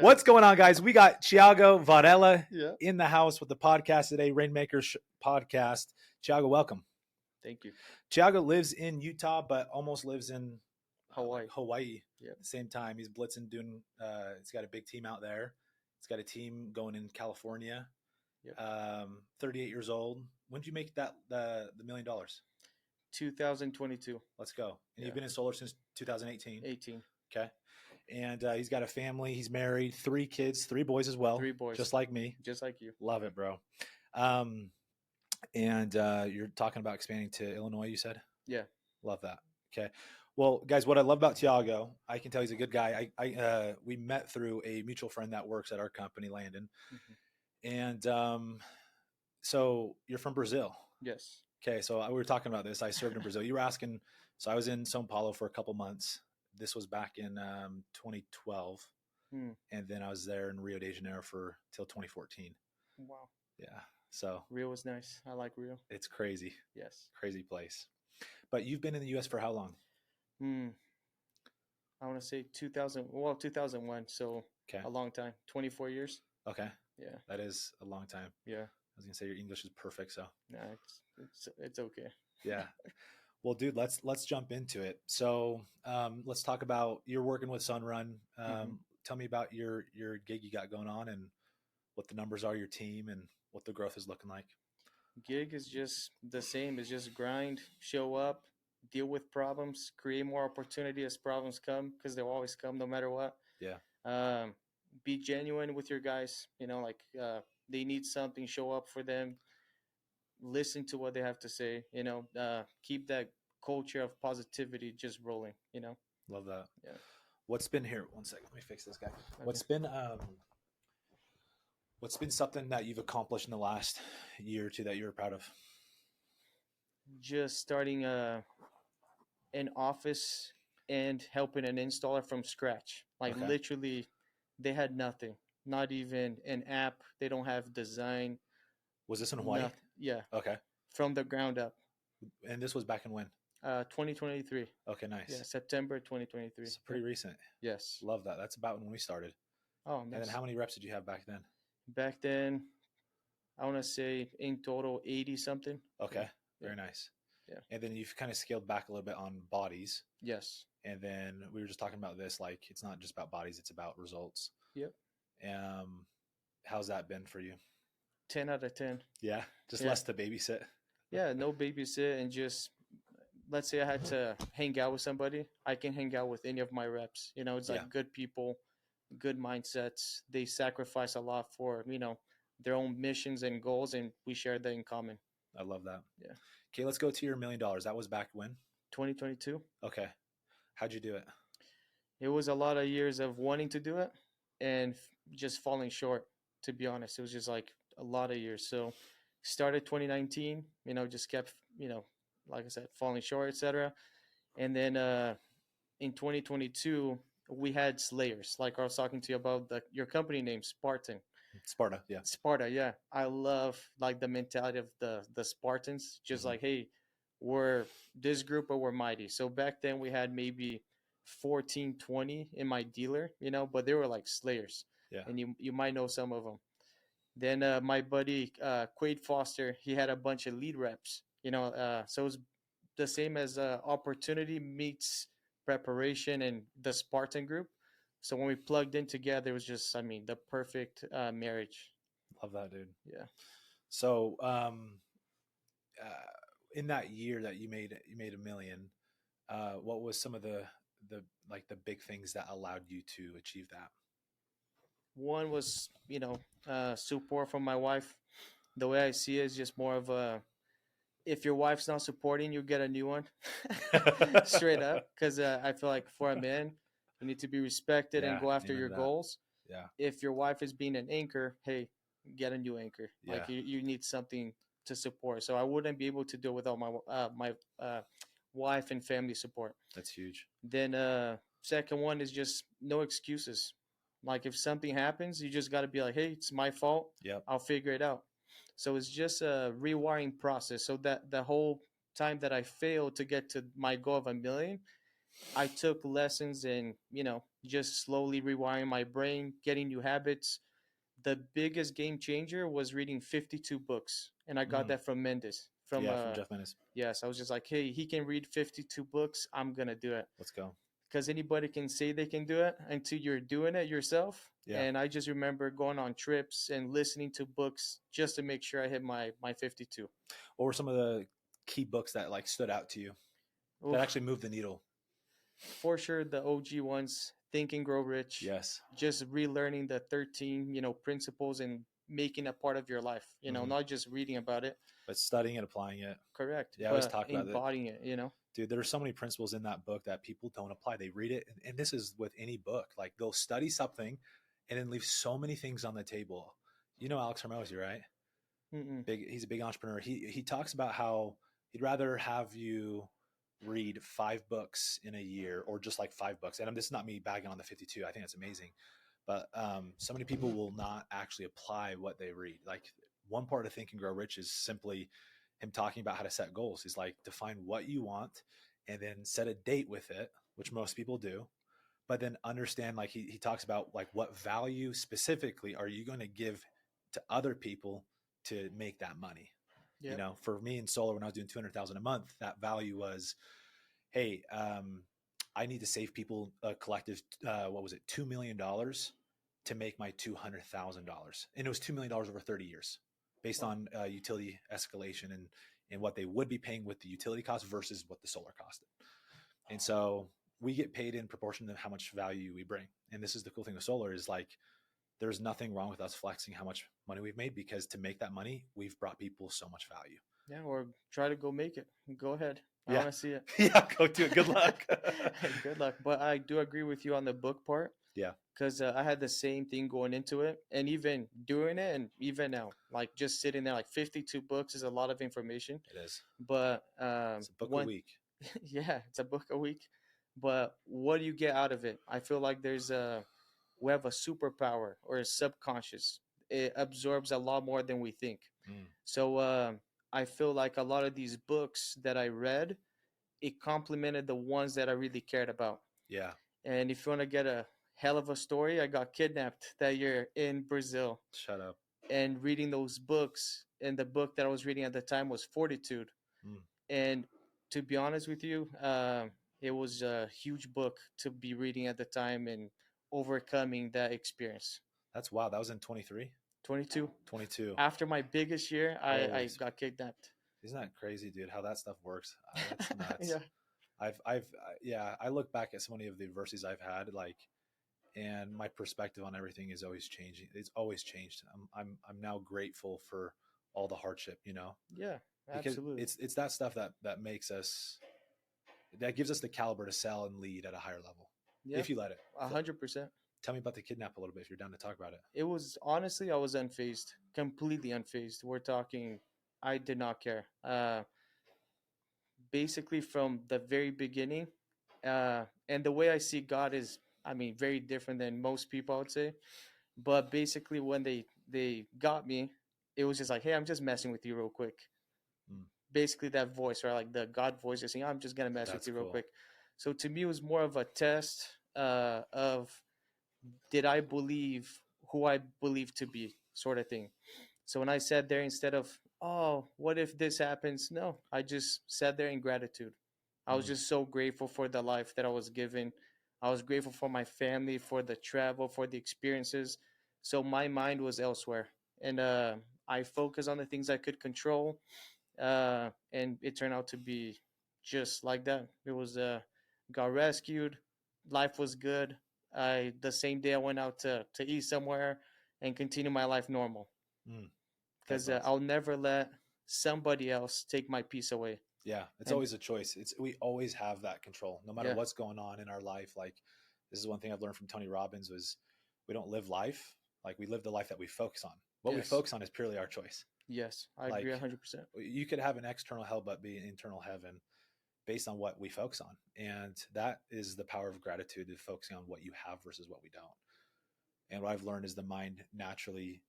What's going on, guys? We got Thiago Travella Yeah. in the house with the podcast today, Rainmakers podcast. Thiago, welcome. Thank you. Thiago lives in Utah, but almost lives in Hawaii. At the same time. He's blitzing, doing. He's got a big team out there. He's got a team going in California. Yep. 38 years old. When did you make that the $1 million? 2022. Let's go. And you've been in solar since 2018. 18. Okay. And he's got a family. He's married, 3 kids, 3 boys as well. 3 boys. Just like me. Just like you. Love it, bro. And you're talking about expanding to Illinois, you said? Yeah. Love that. Okay. Well, guys, what I love about Thiago, I can tell he's a good guy. We met through a mutual friend that works at our company, Landon. Mm-hmm. And so you're from Brazil. Yes. Okay. So we were talking about this. I served in Brazil. You were asking. So I was in São Paulo for a couple months. This was back in 2012. And then I was there in Rio de Janeiro till 2014. Wow. Yeah. So Rio was nice. I like Rio. It's crazy. Yes. Crazy place. But you've been in the U.S. for how long? I want to say 2001. So a long time. 24 years. Okay. Yeah. That is a long time. Yeah. I was gonna say your English is perfect. So. Nah, it's okay. Yeah. Well, dude, let's jump into it. So let's talk about you're working with Sunrun. Tell me about your gig you got going on and what the numbers are, your team, and what the growth is looking like. Gig is just the same. It's just grind, show up, deal with problems, create more opportunity as problems come, because they'll always come no matter what. Yeah. Be genuine with your guys. They need something, show up for them. Listen to what they have to say, keep that culture of positivity just rolling, Love that. Yeah. What's been here? One second. Let me fix this guy. Okay. What's been something that you've accomplished in the last year or two that you're proud of? Just starting an office and helping an installer from scratch. Literally, they had nothing, not even an app. They don't have design. Was this in Hawaii? Nothing. Yeah. Okay. From the ground up. And this was back in when? 2023. Okay, nice. Yeah, September 2023. It's pretty recent. Yes. Love that. That's about when we started. Oh, nice. And then how many reps did you have back then? Back then, I want to say in total 80 something. Okay. Yeah. Very nice. Yeah. And then you've kind of scaled back a little bit on bodies. Yes. And then we were just talking about this, like it's not just about bodies, it's about results. Yep. How's that been for you? 10 out of 10. Yeah. Just less to babysit. Yeah. No babysit, and just, let's say I had to hang out with somebody. I can hang out with any of my reps. It's like good people, good mindsets. They sacrifice a lot for, their own missions and goals, and we share that in common. I love that. Yeah. Okay. Let's go to your $1 million. That was back when? 2022. Okay. How'd you do it? It was a lot of years of wanting to do it and just falling short, to be honest. It was just like a lot of years. So started 2019, just kept, like I said, falling short, etc. And then in 2022, we had Slayers. Like I was talking to you about your company name, Sparta, yeah. Sparta, yeah. I love like the mentality of the Spartans. Just like, hey, we're this group, but we're mighty. So back then we had maybe 14, 20 in my dealer, but they were like Slayers. Yeah. And you might know some of them. Then my buddy Quade Foster, he had a bunch of lead reps, so it's the same as opportunity meets preparation and the Spartan group. So when we plugged in together, it was just, the perfect marriage. Love that, dude. Yeah. So in that year that you made $1 million, what was some of the big things that allowed you to achieve that? One was, support from my wife. The way I see it is just more of a, if your wife's not supporting, you get a new one. Straight up. Because I feel like for a man, you need to be respected and go after your goals. Yeah. If your wife is being an anchor, hey, get a new anchor. Yeah. Like you need something to support. So I wouldn't be able to do it without my wife and family support. That's huge. Then second one is just no excuses. Like if something happens, you just got to be like, hey, it's my fault. Yep. I'll figure it out. So it's just a rewiring process. So that the whole time that I failed to get to my goal of $1 million, I took lessons in, just slowly rewiring my brain, getting new habits. The biggest game changer was reading 52 books, and I got Mm, that from Mendes. From yeah, from Jeff Menace. yes, I was just like, hey, he can read 52 books. I'm gonna do it Let's go. because anybody can say they can do it until you're doing it yourself. Yeah. And I just remember going on trips and listening to books just to make sure I hit my 52. What were some of the key books that like stood out to you that Oof. actually moved the needle? For sure, the OG ones, Think and Grow Rich, Yes. just relearning the 13, principles and making a part of your life, Hmm. not just reading about it. But studying and applying it. Correct. Yeah, I always But talk about that. embodying it. Dude, there are so many principles in that book that people don't apply. They read it, and this is with any book. Like they'll study something and then leave so many things on the table. You know Alex Hermosi, right? Mm-mm. He's a big entrepreneur. He talks about how he'd rather have you read 5 books in a year or just like 5 books. And this is not me bagging on the 52. I think that's amazing. But so many people will not actually apply what they read. Like one part of Think and Grow Rich is simply him talking about how to set goals. He's like, define what you want and then set a date with it, which most people do. But then understand, like he talks about like what value specifically are you going to give to other people to make that money. You Yep. know, for me in solar, when I was doing 200,000 a month, that value was, hey, I need to save people a collective, what was it, $2 million to make my $200,000, and it was $2 million over 30 years, based Wow. on utility escalation and what they would be paying with the utility cost versus what the solar costed. And so we get paid in proportion to how much value we bring. And this is the cool thing with solar is like there's nothing wrong with us flexing how much money we've made because to make that money, we've brought people so much value. Yeah, or try to go make it. Go ahead. I Yeah. want to see it. Yeah, go do it. Good luck. Good luck. But I do agree with you on the book part Yeah, because I had the same thing going into it and even doing it and even now, like just sitting there, like 52 books is a lot of information. it is. But It's a book a one, week. yeah, it's a book a week. But what do you get out of it? I feel like we have a superpower or a subconscious. It absorbs a lot more than we think. Mm, So I feel like a lot of these books that I read, it complemented the ones that I really cared about. yeah, And if you want to get a hell of a story, I got kidnapped that year in Brazil. shut up. And reading those books, and the book that I was reading at the time was Fortitude. Mm, And to be honest with you, it was a huge book to be reading at the time and overcoming that experience. that's wow. That was in 23, 22. 22. After my biggest year, Holy, I got kidnapped. isn't that crazy, dude? How that stuff works? That's nuts. Yeah. Yeah. I look back at so many of the adversities I've had, like, and my perspective on everything is always changing. It's always changed. I'm now grateful for all the hardship, you know, Yeah, because absolutely. it's that stuff that makes us, that gives us the caliber to sell and lead at a higher level Yeah, if you let it. 100%. Tell me about the kidnap a little bit if you're down to talk about it. It was honestly, I was unfazed, completely unfazed. We're talking, I did not care. Basically, from the very beginning, and the way I see God is, I mean, very different than most people, I would say. But basically, when they got me, it was just like, hey, I'm just messing with you real quick. Mm, Basically, that voice, or like the God voice, is saying, I'm just gonna mess with that's you real cool. quick. So to me, it was more of a test of did I believe who I believe to be, sort of thing. So when I sat there, instead of, oh, what if this happens? No, I just sat there in gratitude. I was Mm, just so grateful for the life that I was given. I was grateful for my family, for the travel, for the experiences. So my mind was elsewhere. And I focused on the things I could control. And it turned out to be just like that. It was, got rescued. Life was good. The same day I went out to eat somewhere and continue my life normal mm, that's because awesome. I'll never let somebody else take my peace away. Yeah, it's And always a choice. It's we always have that control, no matter yeah, what's going on in our life. Like this is one thing I've learned from Tony Robbins was we don't live life like we live the life that we focus on. What we yes, focus on is purely our choice. yes, I agree Like 100%. you could have an external hell but be an internal heaven based on what we focus on, and that is the power of gratitude, is focusing on what you have versus what we don't. And what I've learned is the mind naturally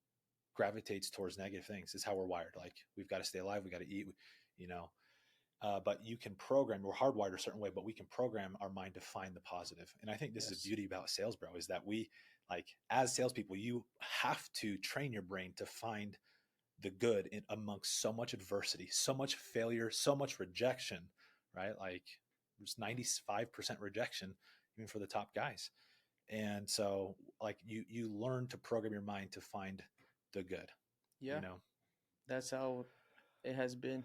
gravitates towards negative things. It's how we're wired. Like we've got to stay alive, we got to eat, you know. but you can program. We're hardwired a certain way, but we can program our mind to find the positive. And I think this is a Yes. beauty about sales, bro, is that we, like, as salespeople, you have to train your brain to find the good in amongst so much adversity, so much failure, so much rejection, right? Like there's 95% rejection even for the top guys. And so like you learn to program your mind to find the good, you Yeah, know? that's how it has been.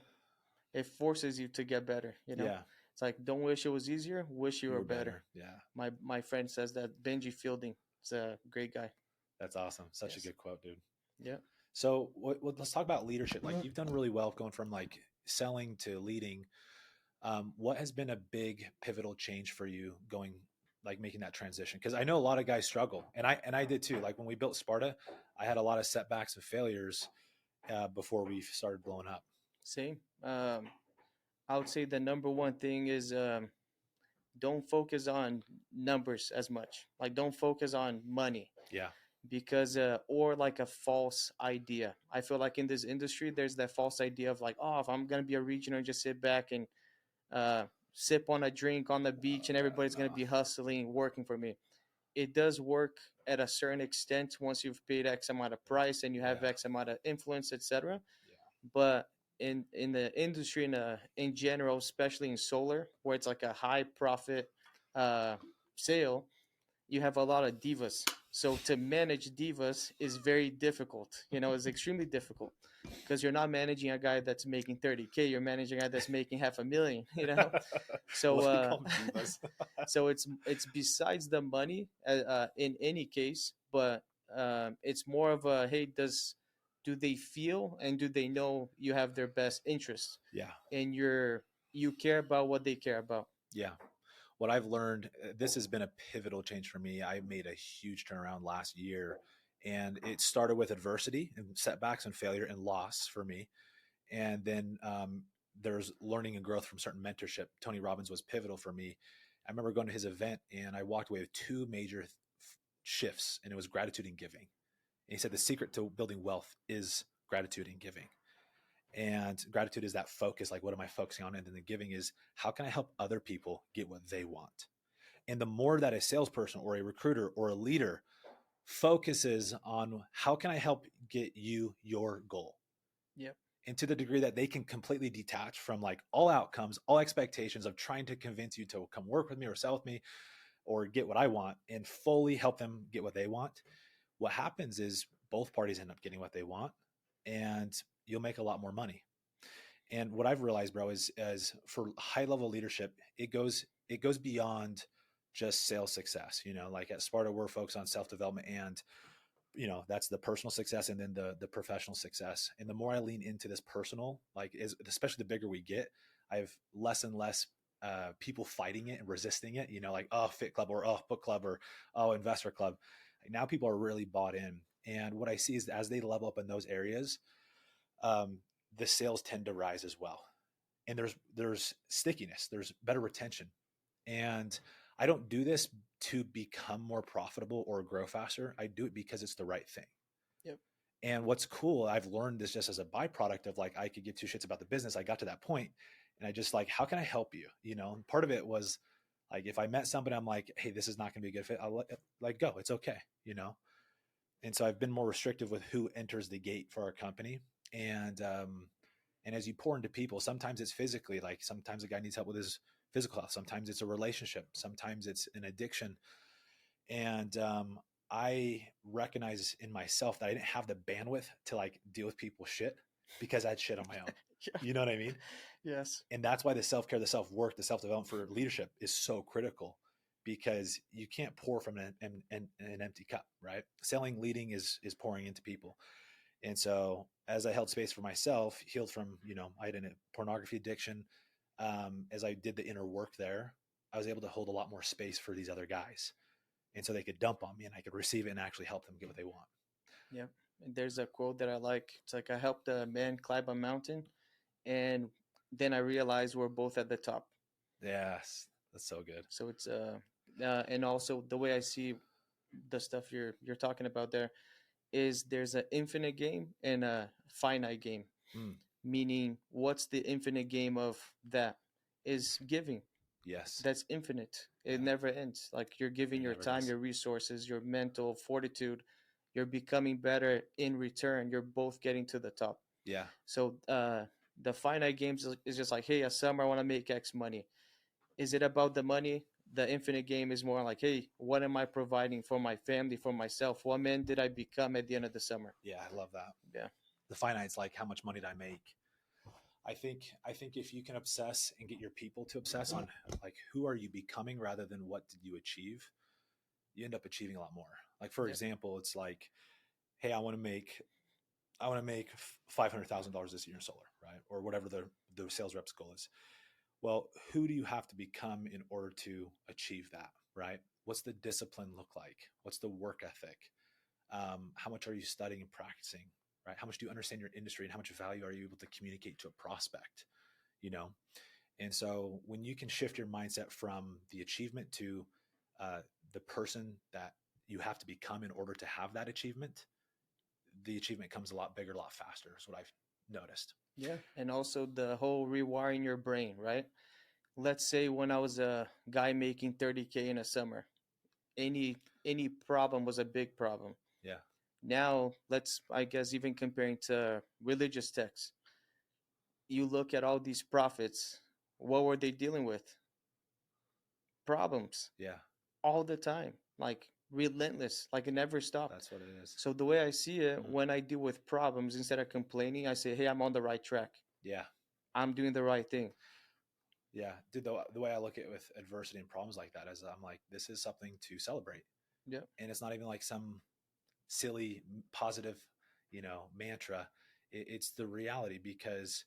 It forces you to get better. Yeah. It's like, don't wish it was easier, wish you You were were better. better. Yeah. My friend says that. Benji Fielding, it's a great guy. That's awesome. Such a Yes. good quote, dude. Yeah. So let's talk about leadership. Like you've done really well going from like selling to leading. What has been a big pivotal change for you going like making that transition? Because I know a lot of guys struggle, and I did too. Like when we built Sparta, I had a lot of setbacks and failures before we started blowing up. Same. I would say the number one thing is, don't focus on numbers as much. Like, don't focus on money, Yeah, because or like a false idea. I feel like in this industry, there's that false idea of like, oh, if I'm gonna be a regional, just sit back and uh, sip on a drink on the beach, and everybody's gonna be hustling, working for me. It does work at a certain extent once you've paid X amount of price and you have yeah, X amount of influence, etc. yeah, But in the industry, in general, especially in solar, where it's like a high profit uh, sale, you have a lot of divas. So to manage divas is very difficult. It's extremely difficult, because you're not managing a guy that's making 30K. You're managing a guy that's making half a million. So Well, they call them divas. so it's besides the money, in any case, but it's more of a, hey, do they feel and do they know you have their best interests, Yeah, and you care about what they care about. yeah. What I've learned, this has been a pivotal change for me. I made a huge turnaround last year, and it started with adversity and setbacks and failure and loss for me. And then there's learning and growth from certain mentorship. Tony Robbins was pivotal for me. I remember going to his event and I walked away with two major shifts, and it was gratitude and giving. And he said the secret to building wealth is gratitude and giving. And gratitude is that focus, like what am I focusing on? And then the giving is how can I help other people get what they want? And the more that a salesperson or a recruiter or a leader focuses on how can I help get you your goal, Yep. and to the degree that they can completely detach from like all outcomes, all expectations of trying to convince you to come work with me or sell with me or get what I want, and fully help them get what they want, what happens is both parties end up getting what they want, and you'll make a lot more money. And what I've realized, bro, is as for high level leadership, it goes beyond just sales success. Like at Sparta, we're focused on self development, and that's the personal success, and then the professional success. And the more I lean into this personal, like especially the bigger we get, I have less and less people fighting it and resisting it. Like oh fit club or oh book club or oh investor club. Like, now people are really bought in, and what I see is as they level up in those areas, um, the sales tend to rise as well. And there's stickiness, there's better retention, and I don't do this to become more profitable or grow faster. I do it because it's the right thing. Yep. And what's cool, I've learned this just as a byproduct of like I could give two shits about the business. I got to that point, and I just like, how can I help you? And part of it was like if I met somebody, I'm like, hey, this is not going to be a good fit. I'll like go. It's okay. And so I've been more restrictive with who enters the gate for our company. And as you pour into people, sometimes it's physically, like sometimes a guy needs help with his physical health. Sometimes it's a relationship. Sometimes it's an addiction. And I recognize in myself that I didn't have the bandwidth to like deal with people's shit because I had shit on my own. Yeah. You know what I mean? Yes. And that's why the self-care, the self-work, the self-development for leadership is so critical, because you can't pour from an empty cup, right? Selling, leading is pouring into people. And so as I held space for myself, healed from, I had a pornography addiction. As I did the inner work there, I was able to hold a lot more space for these other guys. And so they could dump on me and I could receive it and actually help them get what they want. Yep. And there's a quote that I like. It's like, I helped a man climb a mountain, and then I realized we're both at the top. Yes, that's so good. So it's and also the way I see the stuff you're talking about there is, there's an infinite game and a finite game. Mm. Meaning, what's the infinite game of that? Is giving. Yes. That's infinite. It Yeah. never ends. Like you're giving It your never time, does. your resources, your mental fortitude. You're becoming better in return. You're both getting to the top. Yeah. So the finite games is just like, hey, a summer I want to make X money. Is it about the money? The infinite game is more like, hey, what am I providing for my family, for myself? What man did I become at the end of the summer? Yeah. I love that. Yeah. The finite's like, how much money did I make? I think if you can obsess and get your people to obsess on like who are you becoming rather than what did you achieve, you end up achieving a lot more. Like for Yeah. example, it's like, hey, I want to make $500,000 this year in solar, right? Or whatever the sales rep's goal is. Well, who do you have to become in order to achieve that, right? What's the discipline look like? What's the work ethic? How much are you studying and practicing, right? How much do you understand your industry and how much value are you able to communicate to a prospect, you know? And so when you can shift your mindset from the achievement to uh, the person that you have to become in order to have that achievement, the achievement comes a lot bigger, a lot faster, is what I've noticed. Yeah. And also the whole rewiring your brain, right? Let's say when I was a guy making 30K in a summer, any problem was a big problem. Yeah. Now, let's, I guess, even comparing to religious texts, you look at all these prophets, what were they dealing with? Problems Yeah. all the time, like relentless, like it never stopped. That's what it is. So the way I see it, Mm. when I deal with problems, instead of complaining, I say, hey, I'm on the right track. Yeah. I'm doing the right thing. Yeah. Dude, the way I look at it with adversity and problems like that is I'm like, this is something to celebrate. Yeah. And it's not even like some silly positive, mantra. It's the reality because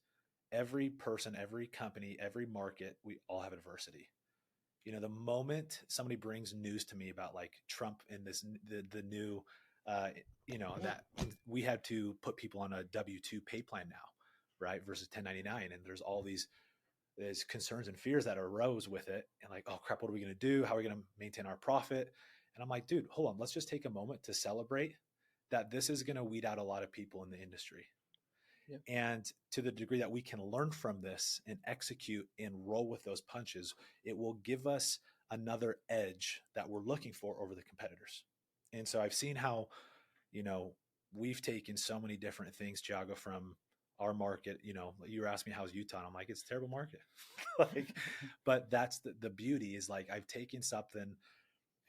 every person, every company, every market, we all have adversity. The moment somebody brings news to me about like Trump and the new, uh, that we had to put people on a W-2 pay plan now, right, versus 1099, and there's concerns and fears that arose with it, and like, oh crap, what are we going to do? How are we going to maintain our profit? And I'm like, dude, hold on, let's just take a moment to celebrate that this is going to weed out a lot of people in the industry. Yeah. And to the degree that we can learn from this and execute and roll with those punches, it will give us another edge that we're looking for over the competitors. And so I've seen how, you know, we've taken so many different things, Thiago, from our market. You were asking me how's Utah, and I'm like, it's a terrible market. Like, but that's the beauty is like I've taken something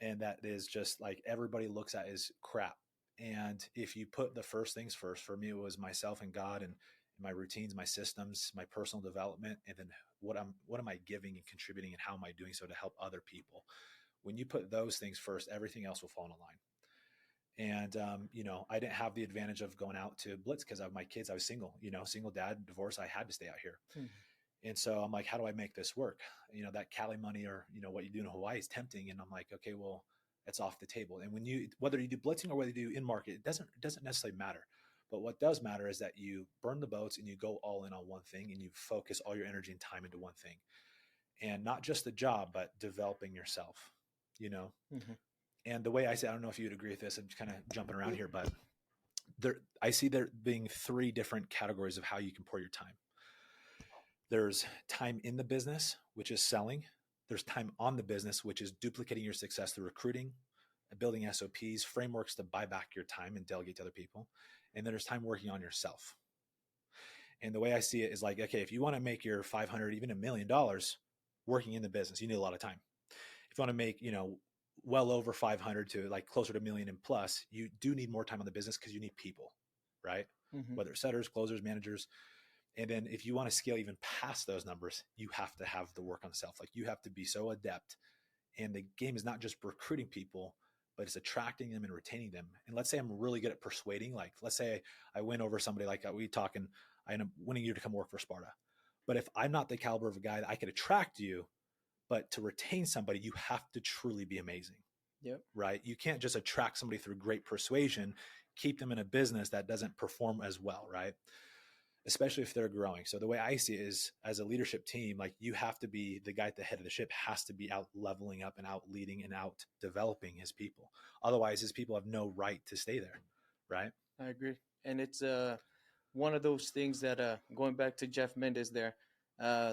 and that is just like everybody looks at as crap. And if you put the first things first, for me, it was myself and God and my routines, my systems, my personal development, and then what am I giving and contributing and how am I doing so to help other people? When you put those things first, everything else will fall in line. And I didn't have the advantage of going out to blitz because of my kids. I was single, single dad, divorced. I had to stay out here. Hmm. And so I'm like, how do I make this work? That Cali money or, what you do in Hawaii is tempting. And I'm like, okay, well, it's off the table. And whether you do blitzing or whether you do in market, it doesn't necessarily matter. But what does matter is that you burn the boats and you go all in on one thing and you focus all your energy and time into one thing. And not just the job, but developing yourself, you know? Mm-hmm. And the way I say, I don't know if you'd agree with this. I'm kind of jumping around here, but I see there being three different categories of how you can pour your time. There's time in the business, which is selling. There's time on the business, which is duplicating your success through recruiting, building SOPs, frameworks to buy back your time and delegate to other people. And then there's time working on yourself. And the way I see it is like, okay, if you want to make your 500, even $1 million working in the business, you need a lot of time. If you want to make, well over 500 to like closer to a million and plus, you do need more time on the business because you need people, right? Mm-hmm. Whether it's setters, closers, managers. And then if you want to scale even past those numbers, you have to have the work on self. Like you have to be so adept. And the game is not just recruiting people, but it's attracting them and retaining them. And let's say I'm really good at persuading. Like let's say I win over somebody like we talking, I end up winning you to come work for Sparta. But if I'm not the caliber of a guy that I could attract you, but to retain somebody, you have to truly be amazing. Yep. Right? You can't just attract somebody through great persuasion, keep them in a business that doesn't perform as well, right? Especially if they're growing. So the way I see it is as a leadership team, like you have to be the guy at the head of the ship has to be out leveling up and out leading and out developing his people. Otherwise his people have no right to stay there. Right. I agree. And it's one of those things that going back to Jeff Mendes there,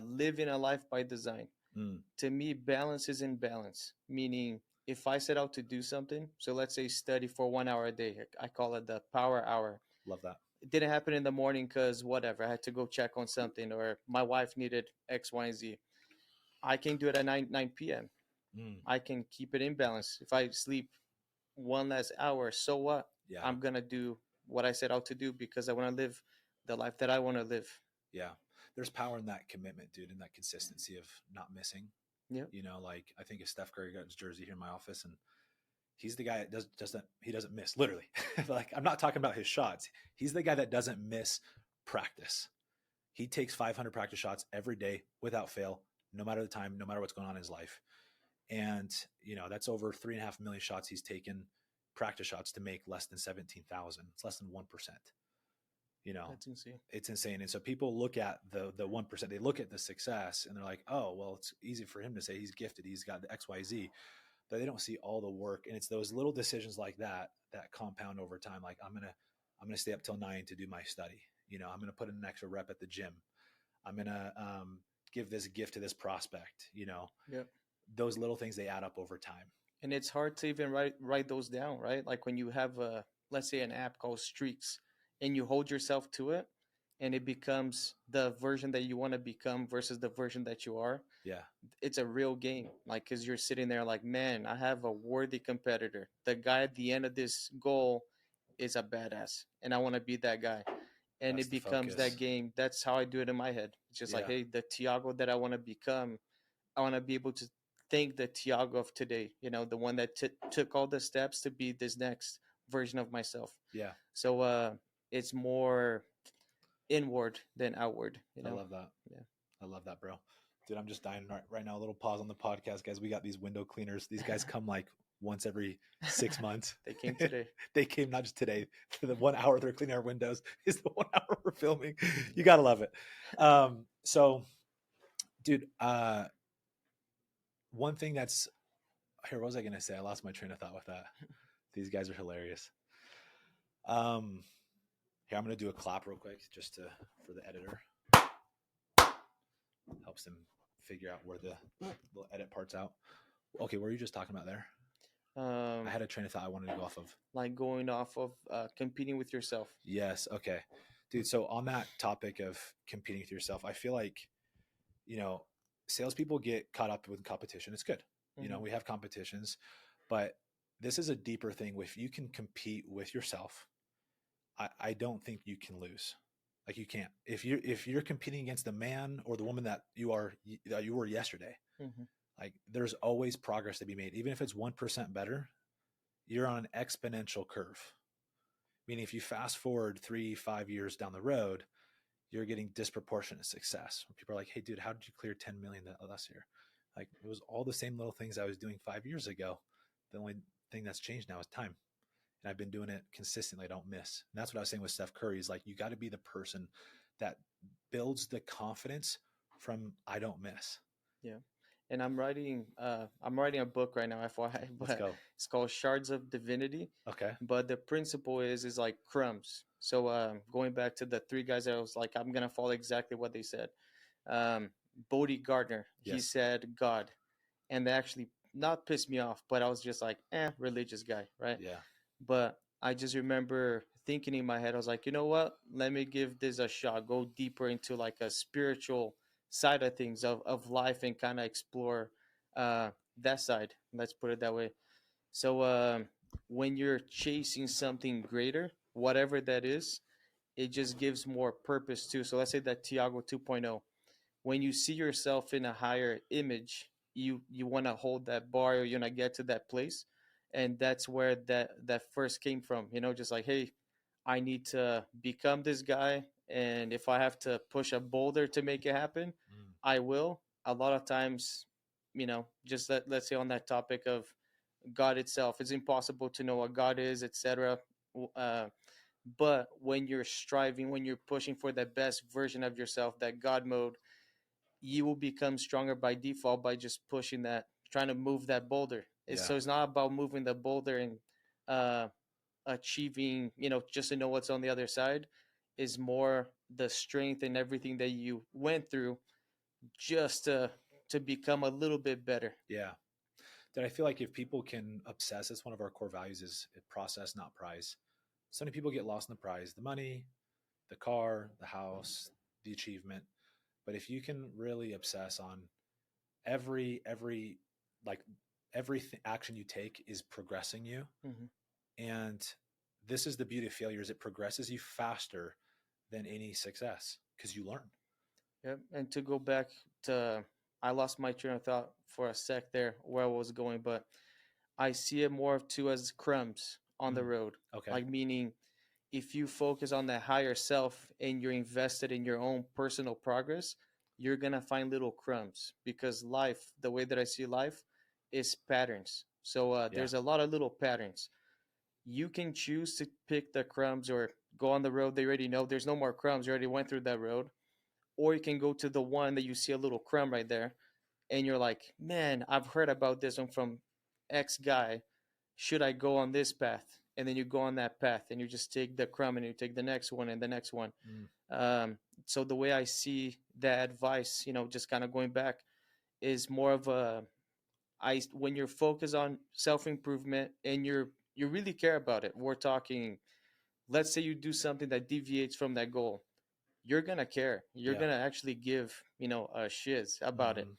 living a life by design. Mm, To me, balance is in balance, meaning if I set out to do something, so let's say study for 1 hour a day, I call it the power hour. love that. It didn't happen in the morning because whatever, I had to go check on something or my wife needed X, Y, and Z. I can do it at 9 p.m. Mm, I can keep it in balance. If I sleep one less hour, so what? yeah, I'm gonna do what I set out to do because I want to live the life that I want to live. yeah. There's power in that commitment, dude, and that consistency of not missing. Yep. You know, like I think if Steph Curry got his jersey here in my office, and he's the guy that doesn't miss literally. Like I'm not talking about his shots. He's the guy that doesn't miss practice. He takes 500 practice shots every day without fail, no matter the time, no matter what's going on in his life. And that's over 3.5 million shots he's taken, practice shots, to make less than 17,000. It's less than 1%. you know That's insane. it's insane. And so people look at the 1%, they look at the success and they're like, oh well, it's easy for him to say he's gifted, he's got the XYZ, but they don't see all the work. And it's those little decisions like that that compound over time. Like I'm gonna stay up till 9 to do my study. I'm gonna put in an extra rep at the gym. I'm gonna give this gift to this prospect. Yep. Those little things, they add up over time. And it's hard to even write those down, right? Like when you have a, let's say, an app called Streaks, and you hold yourself to it, and it becomes the version that you want to become versus the version that you are. Yeah. It's a real game, like because you're sitting there like, man, I have a worthy competitor. The guy at the end of this goal is a badass, and I want to be that guy. And That's it the becomes focus. that game. That's how I do it in my head. It's just like, Yeah. hey, the Thiago that I want to become, I want to be able to thank the Thiago of today, the one that took all the steps to be this next version of myself. Yeah. So it's more inward than outward, I love that. Yeah. I love that, bro. Dude, I'm just dying right now. A little pause on the podcast, guys. We got these window cleaners. These guys come like once every 6 months. They came today. They came not just today. For the 1 hour they're cleaning our windows is the 1 hour we're filming. You gotta love it. So, dude, one thing that's here. What was I gonna say? I lost my train of thought with that. These guys are hilarious. Here, I'm gonna do a clap real quick just for the editor. Helps them figure out where the edit parts out. Okay, what were you just talking about there? I had a train of thought I wanted to go off of. Like going off of competing with yourself. Yes. Okay, dude. So on that topic of competing with yourself, I feel like, salespeople get caught up with competition. It's good. Mm-hmm. We have competitions, but this is a deeper thing. If you can compete with yourself, I don't think you can lose. Like you can't. If you're competing against the man or the woman that you were yesterday, Mm-hmm. like there's always progress to be made. Even if it's 1% better, you're on an exponential curve. Meaning if you fast forward 3-5 years down the road, you're getting disproportionate success. When people are like, hey dude, how did you clear 10 million last year? Like it was all the same little things I was doing 5 years ago. The only thing that's changed now is time. And I've been doing it consistently. I don't miss. And that's what I was saying with Steph Curry is like, you got to be the person that builds the confidence from I don't miss. Yeah. And I'm writing a book right now, FYI, Let's but go. it's called Shards of Divinity. Okay. But the principle is like crumbs. So going back to the three guys, I was like, I'm gonna follow exactly what they said. Bodie Gardner, he Yes. said God, and they actually not pissed me off, but I was just like, religious guy, right? Yeah. But I just remember thinking in my head, I was like, you know what? Let me give this a shot. Go deeper into like a spiritual side of things of life and kind of explore that side. Let's put it that way. So when you're chasing something greater, whatever that is, it just gives more purpose too. So let's say that Tiago 2.0, when you see yourself in a higher image, you want to hold that bar or you want to get to that place, and that's where that first came from. Just like, hey, I need to become this guy, and if I have to push a boulder to make it happen, Mm. I will. A lot of times, just let's say on that topic of God itself, it's impossible to know what God is, etc. But when you're striving, when you're pushing for the best version of yourself, that God mode, you will become stronger by default by just pushing that, trying to move that boulder. Yeah. So it's not about moving the boulder and achieving, just to know what's on the other side. is more the strength and everything that you went through just to become a little bit better. Yeah. That I feel like if people can obsess, it's one of our core values is process, not prize. So many people get lost in the prize, the money, the car, the house, the achievement. But if you can really obsess on every like every action you take is progressing you, Hmm. and this is the beauty of failure is it progresses you faster than any success because you learn. Yep. And to go back to, I lost my train of thought for a sec there where I was going, but I see it more of too as crumbs on the Mm, road. okay. Like meaning, if you focus on that higher self and you're invested in your own personal progress, you're gonna find little crumbs because life, the way that I see life, is patterns. So Yeah. there's a lot of little patterns. You can choose to pick the crumbs or go on the road they already know. There's no more crumbs. You already went through that road. Or you can go to the one that you see a little crumb right there, and you're like, man, I've heard about this one from X guy. Should I go on this path? And then you go on that path and you just take the crumb and you take the next one and the next one. Mm, Um, so the way I see that advice, just kind of going back, is more of a I when you're focused on self improvement and you really care about it. We're talking. Let's say you do something that deviates from that goal. You're gonna care. You're yeah. gonna actually give a shiz about it. Hmm.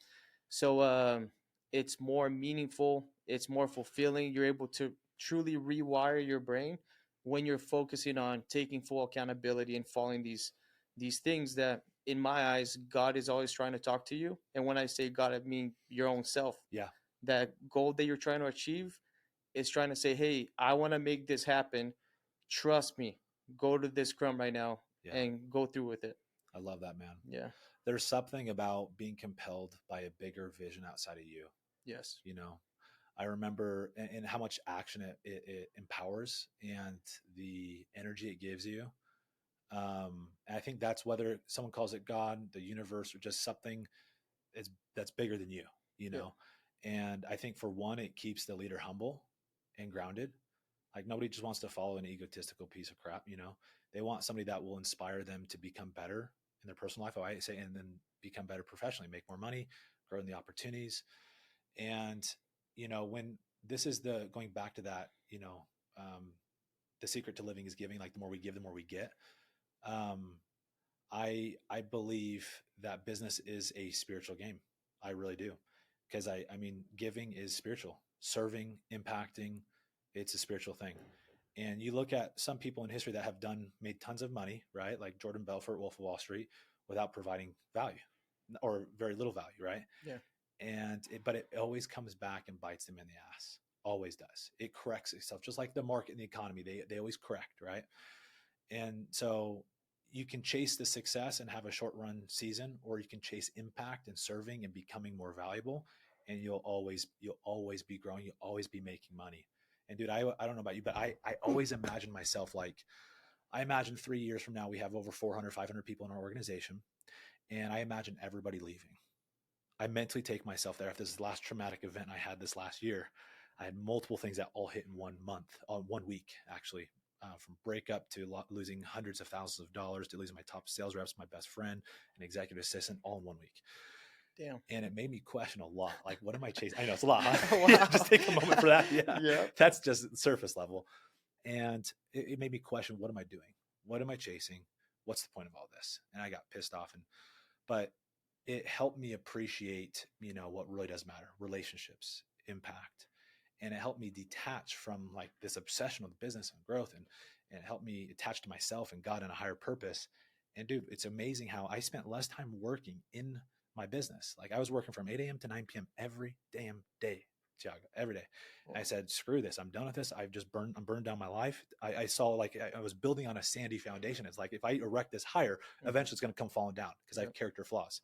So it's more meaningful, it's more fulfilling. You're able to truly rewire your brain when you're focusing on taking full accountability and following these things that in my eyes God is always trying to talk to you. And when I say God, I mean your own self. Yeah. That goal that you're trying to achieve is trying to say, hey, I want to make this happen. Trust me. Go to this crumb right now Yeah. and go through with it. I love that, man. Yeah. There's something about being compelled by a bigger vision outside of you. Yes. You know, I remember and how much action it empowers and the energy it gives you. And I think that's whether someone calls it God, the universe, or just something that's bigger than you, you Yeah. know. And I think for one, it keeps the leader humble and grounded. Like nobody just wants to follow an egotistical piece of crap, you know. They want somebody that will inspire them to become better in their personal life. I say, and then become better professionally, make more money, grow in the opportunities. And when this is the going back to that, the secret to living is giving. Like the more we give, the more we get. Um, I believe that business is a spiritual game. I really do, because I mean giving is spiritual, serving, impacting, it's a spiritual thing. And you look at some people in history that have made tons of money, right? Like Jordan Belfort, Wolf of Wall Street, without providing value or very little value, right? Yeah. But it always comes back and bites them in the ass. Always does. It corrects itself, just like the market and the economy. They always correct, right? And so you can chase the success and have a short run season, or you can chase impact and serving and becoming more valuable. And you'll always be growing. You'll always be making money. And dude, I don't know about you, but I always imagine myself like I imagine 3 years from now we have over 400, 500 people in our organization, and I imagine everybody leaving. I mentally take myself there. After this last traumatic event I had this last year, I had multiple things that all hit in 1 month, 1 week actually, from breakup to losing hundreds of thousands of dollars to losing my top sales reps, my best friend, an executive assistant, all in 1 week. Damn. And it made me question a lot. Like, what am I chasing? I know it's a lot. Huh? Yeah, Wow. just take a moment for that. Yeah, Yep. that's just surface level. And it made me question, what am I doing? What am I chasing? What's the point of all this? And I got pissed off. But it helped me appreciate, what really does matter, relationships, impact. And it helped me detach from like this obsession with business and growth, and it helped me attach to myself and God and a higher purpose. And dude, it's amazing how I spent less time working in my business. Like I was working from 8 a.m. to 9 p.m. every damn day, Thiago, every day. And I Wow. said, screw this. I'm done with this. I'm burned down my life. I saw like I was building on a sandy foundation. It's like, if I erect this higher, Mhm. eventually it's going to come falling down because I have Yep. character flaws.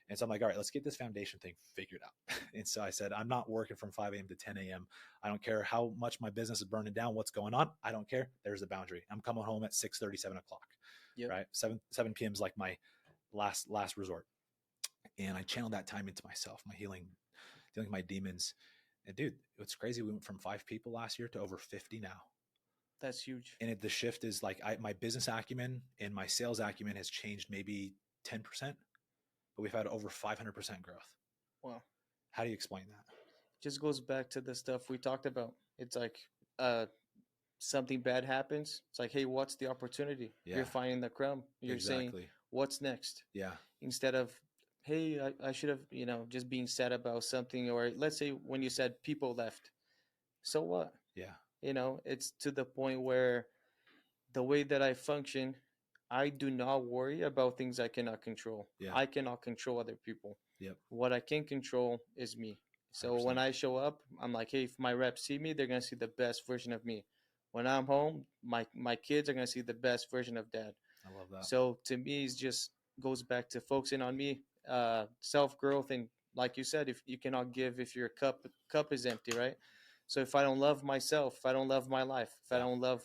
And so I'm like, all right, let's get this foundation thing figured out. And so I said, I'm not working from 5 a.m. to 10 a.m. I don't care how much my business is burning down, what's going on. I don't care. There's the boundary. I'm coming home at 6:30, 7 o'clock, Yep. right? 7 p.m. is like my last resort. And I channeled that time into myself, my healing, dealing with my demons. And dude, it's crazy. We went from 5 people last year to over 50 now. That's huge. And the shift is like my business acumen and my sales acumen has changed maybe 10%, but we've had over 500% growth. Well, How do you explain that? just goes back to the stuff we talked about. It's like uh, something bad happens. It's like, hey, what's the opportunity? You're Yeah, finding the crumb. You're saying, exactly. what's next? Yeah, Instead of, hey, I should have, just being sad about something. Or let's say when you said people left. So what? yeah, It's to the point where the way that I function, I do not worry about things I cannot control. yeah, I cannot control other people. yep, What I can control is me. So when 100%. I show up, I'm like, hey, if my reps see me, they're gonna see the best version of me. When I'm home, my kids are gonna see the best version of dad. I love that. So to me, it's just goes back to focusing on me, self growth, and like you said, if you cannot give if your cup is empty, right? So if I don't love myself, if I don't love my life, if I Yeah, don't love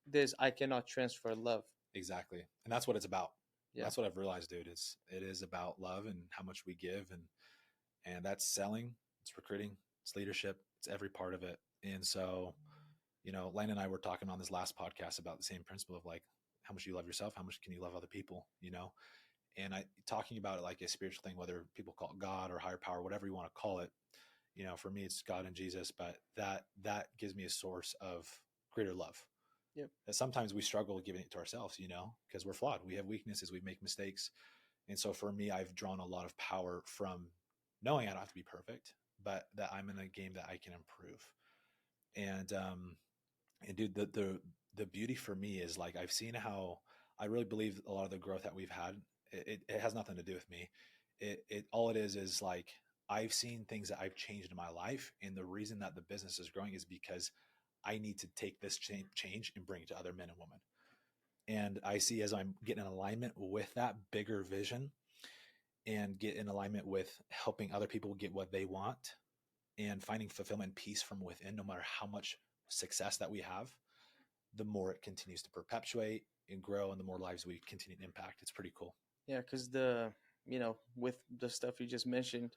this, I cannot transfer love. exactly. And that's what it's about. Yeah. That's what I've realized, dude. It is about love and how much we give, and that's selling, it's recruiting, it's leadership, it's every part of it. And so, Lane and I were talking on this last podcast about the same principle of like how much you love yourself, how much can you love other people. And I talking about it like a spiritual thing, whether people call it God or higher power, whatever you want to call it. For me it's God and Jesus, but that gives me a source of greater love. Yep. That sometimes we struggle giving it to ourselves, because we're flawed. We have weaknesses, we make mistakes. And so for me, I've drawn a lot of power from knowing I don't have to be perfect, but that I'm in a game that I can improve. And dude, the beauty for me is like I've seen how I really believe a lot of the growth that we've had, it has nothing to do with me. It all it is like I've seen things that I've changed in my life, and the reason that the business is growing is because I need to take this change and bring it to other men and women. And I see as I'm getting in alignment with that bigger vision and get in alignment with helping other people get what they want and finding fulfillment and peace from within, no matter how much success that we have, the more it continues to perpetuate and grow and the more lives we continue to impact. It's pretty cool. Yeah, because with the stuff you just mentioned,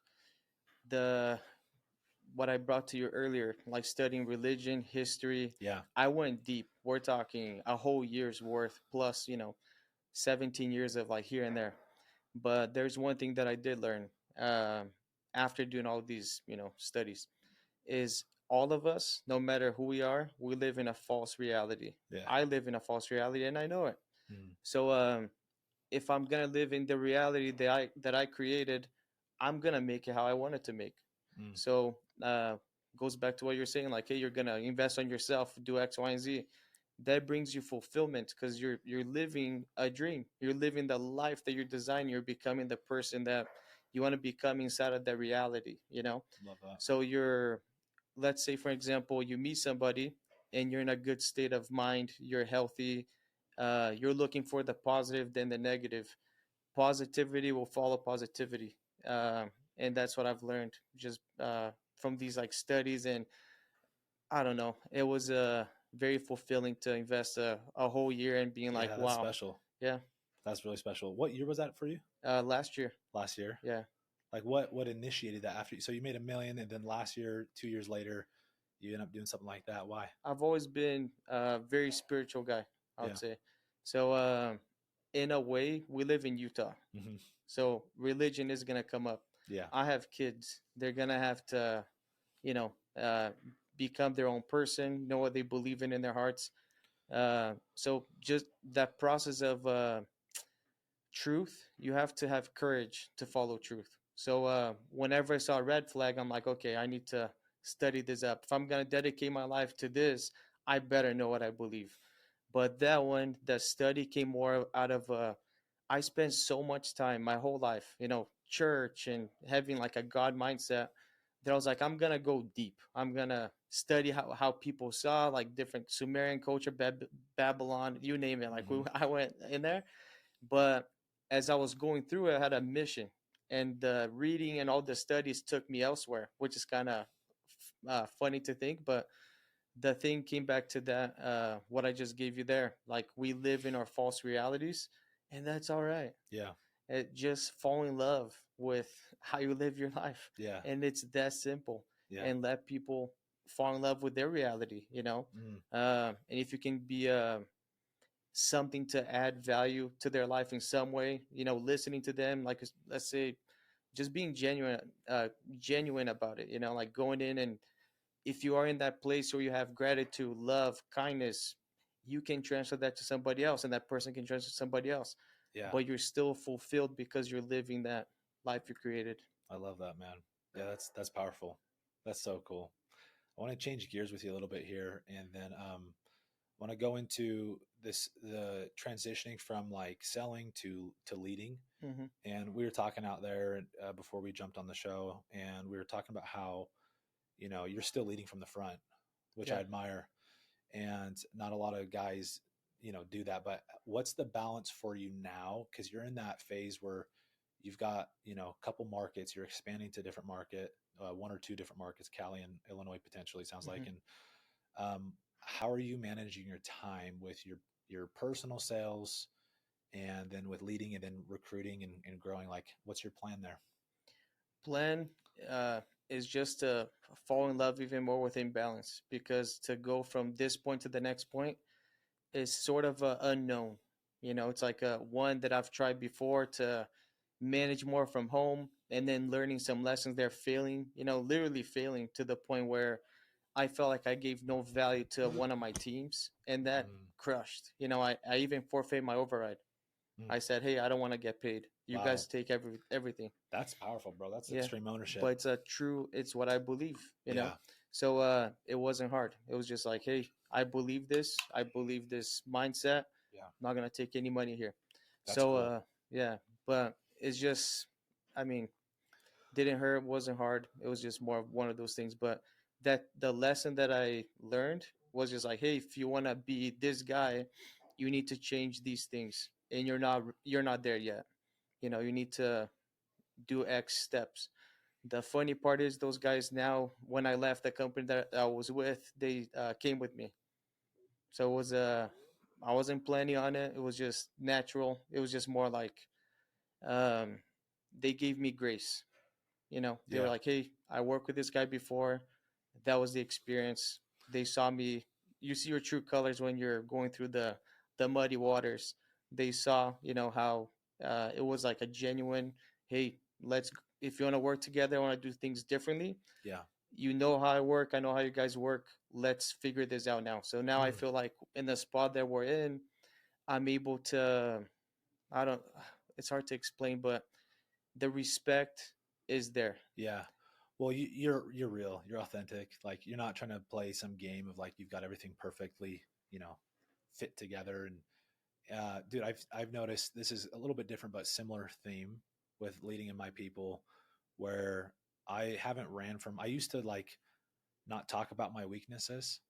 the what I brought to you earlier, like studying religion, history, Yeah. I went deep. We're talking a whole year's worth plus, 17 years of like here and there. But there's one thing that I did learn after doing all these, studies is all of us, no matter who we are, we live in a false reality. Yeah. I live in a false reality and I know it. Mm. So if I'm gonna live in the reality that I created, I'm gonna make it how I want it to make. Mm. So goes back to what you're saying, like, hey, you're gonna invest on yourself, do X, Y, and Z. That brings you fulfillment because you're living a dream. You're living the life that you're designing. You're becoming the person that you want to become inside of that reality. Love that. So let's say, for example, you meet somebody and you're in a good state of mind. You're healthy. You're looking for the positive, then the negative. Positivity will follow positivity, and that's what I've learned just from these like studies. And I don't know, it was very fulfilling to invest a whole year and being like, Yeah, that's wow, special. yeah. That's really special. What year was that for you? Last year, Last year? yeah. Like what initiated that after? So you made 1 million and then last year, 2 years later, you end up doing something like that. Why? I've always been a very spiritual guy, I would Yeah. say. So in a way, we live in Utah, Mm-hmm. so religion is gonna come up. Yeah. I have kids; they're gonna have to, you know, uh, become their own person, know what they believe in their hearts. So just that process of truth, you have to have courage to follow truth. So whenever I saw a red flag, I'm like, okay, I need to study this up. If I'm gonna dedicate my life to this, I better know what I believe. But that one, the study came more out of I spent so much time, my whole life, church and having like a God mindset that I was like, I'm gonna go deep. I'm gonna study how people saw like different Sumerian culture, Babylon, you name it. Like Mm-hmm. I went in there, but as I was going through it, I had a mission, and the reading and all the studies took me elsewhere, which is kind of funny to think. But the thing came back to that what I just gave you there. Like we live in our false realities, and that's all right. Yeah. Just fall in love with how you live your life, Yeah. and it's that simple. Yeah. And let people fall in love with their reality, you know. Mm, And if you can be something to add value to their life in some way, you know, listening to them, like let's say, just being genuine about it, you know, like going in, and if you are in that place where you have gratitude, love, kindness, you can transfer that to somebody else, and that person can transfer to somebody else, yeah, but you're still fulfilled because you're living that life you created. I love that, man. Yeah, that's powerful. That's so cool. I want to change gears with you a little bit here, and then want to go into the transitioning from like selling to leading. Mm-hmm. And we were talking out there before we jumped on the show, and we were talking about how you're still leading from the front, which I Yeah. admire, and not a lot of guys do that. But what's the balance for you now, because you're in that phase where you've got a couple markets, you're expanding to different market, one or two different markets, Cali and Illinois potentially, sounds like. Mm-hmm. And how are you managing your time with your personal sales, and then with leading, and then recruiting and growing? Like, what's your plan there? Plan uh, is just to fall in love even more with imbalance, because to go from this point to the next point is sort of unknown. You know, it's like one that I've tried before to manage more from home, and then learning some lessons there, failing, you know, literally failing to the point where I felt like I gave no value to one of my teams, and that Mm, crushed. You know, I even forfeit my override. mm. I said, hey, I don't want to get paid. You Wow, guys take everything. that's powerful, bro. That's Yeah, extreme ownership. but it's a true. It's what I believe. You know, Yeah, so it wasn't hard. It was just like, hey, I believe this. I believe this mindset. yeah, I'm not gonna take any money here. that's So cool. yeah, but it's just, I mean, didn't hurt. Wasn't hard. It was just more of one of those things. But that the lesson that I learned was just like, hey, if you wanna be this guy, you need to change these things, and you're not there yet. You know, you need to do X steps. The funny part is those guys now, when I left the company that I was with, they came with me. So it was I wasn't planning on it. It was just natural. It was just more like um, they gave me grace. You know, they were Yeah. like, "Hey, I worked with this guy before. That was the experience. They saw me. You see your true colors when you're going through the muddy waters. They saw, you know, how it was like a genuine. Hey, let's. If you want to work together, I want to do things differently. Yeah. You know how I work. I know how you guys work. Let's figure this out now. So now I Mm. feel like in the spot that we're in, I'm able to. I don't. It's hard to explain, but the respect is there. Yeah. Well, you're real. You're authentic. Like, you're not trying to play some game of like you've got everything perfectly, fit together. And dude, I've noticed this is a little bit different but similar theme with leading in my people, where I haven't ran from. I used to like not talk about my weaknesses,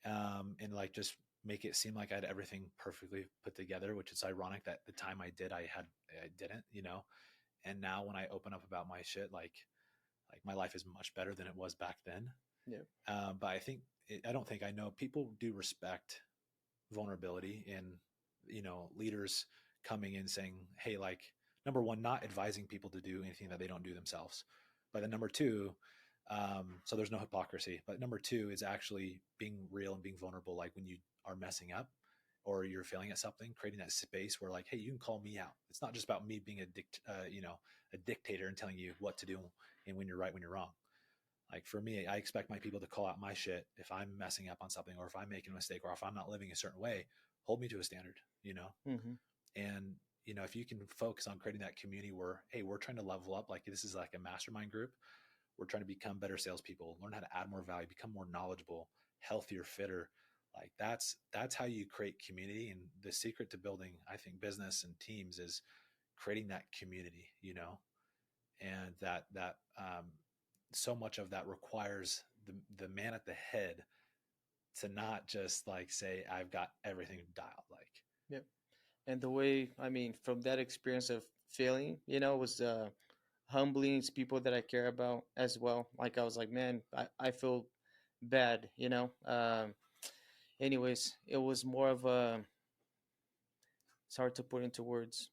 and like just make it seem like I had everything perfectly put together, which is ironic that the time I did, I didn't. And now when I open up about my shit, like my life is much better than it was back then. Yeah. But I don't think I know people do respect vulnerability in leaders coming in saying, hey, like, number one, not advising people to do anything that they don't do themselves. But then number two, so there's no hypocrisy. But number two is actually being real and being vulnerable. Like when you are messing up or you're failing at something, creating that space where like, hey, you can call me out. It's not just about me being a dictator and telling you what to do and when you're right, when you're wrong. Like for me, I expect my people to call out my shit if I'm messing up on something, or if I'm making a mistake, or if I'm not living a certain way. Hold me to a standard. Mm-hmm. And if you can focus on creating that community where, hey, we're trying to level up, like this is like a mastermind group. We're trying to become better salespeople, learn how to add more value, become more knowledgeable, healthier, fitter. Like that's how you create community. And the secret to building, I think, business and teams is creating that community. And that so much of that requires the man at the head to not just like say I've got everything dialed. Like, Yep. And the way, I mean, from that experience of failing, you know, was humbling. It's people that I care about as well. Like I was like, man, I feel bad, you know. Anyways, it was more of a. It's hard to put into words.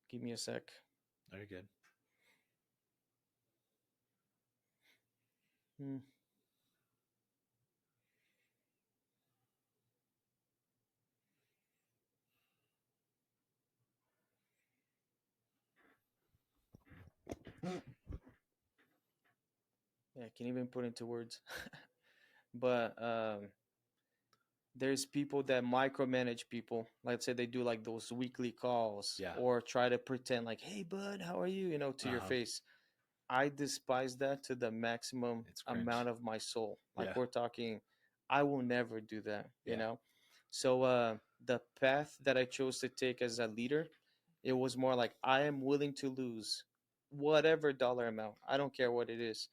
Give me a sec. very good. Hmm. Yeah, I can't even put into words. But there's people that micromanage people. Let's say they do like those weekly calls Yeah. or try to pretend like, "Hey, bud, how are you?" To your Uh-huh. face. I despise that to the maximum It's cringe. amount of my soul. Like Yeah. we're talking, I will never do that. Yeah. So the path that I chose to take as a leader, it was more like I am willing to lose whatever dollar amount. I don't care what it is,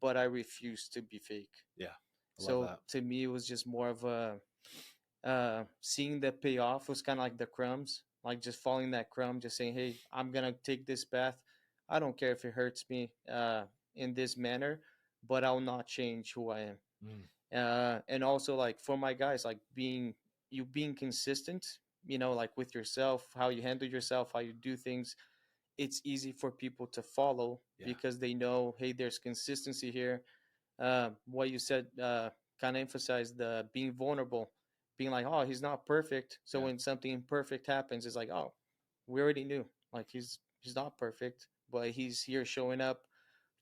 but I refuse to be fake. Yeah. I love So that. to me, it was just more of a seeing the payoff was kind of like the crumbs, like just following that crumb, just saying, "Hey, I'm gonna take this path. I don't care if it hurts me in this manner, but I'll not change who I am." Mm. And also, like for my guys, like being consistent, like with yourself, how you handle yourself, how you do things. It's easy for people to follow Yeah. because they know, hey, there's consistency here. What you said kind of emphasized the being vulnerable, being like, oh, he's not perfect. So Yeah. when something imperfect happens, it's like, oh, we already knew. Like he's not perfect, but he's here showing up,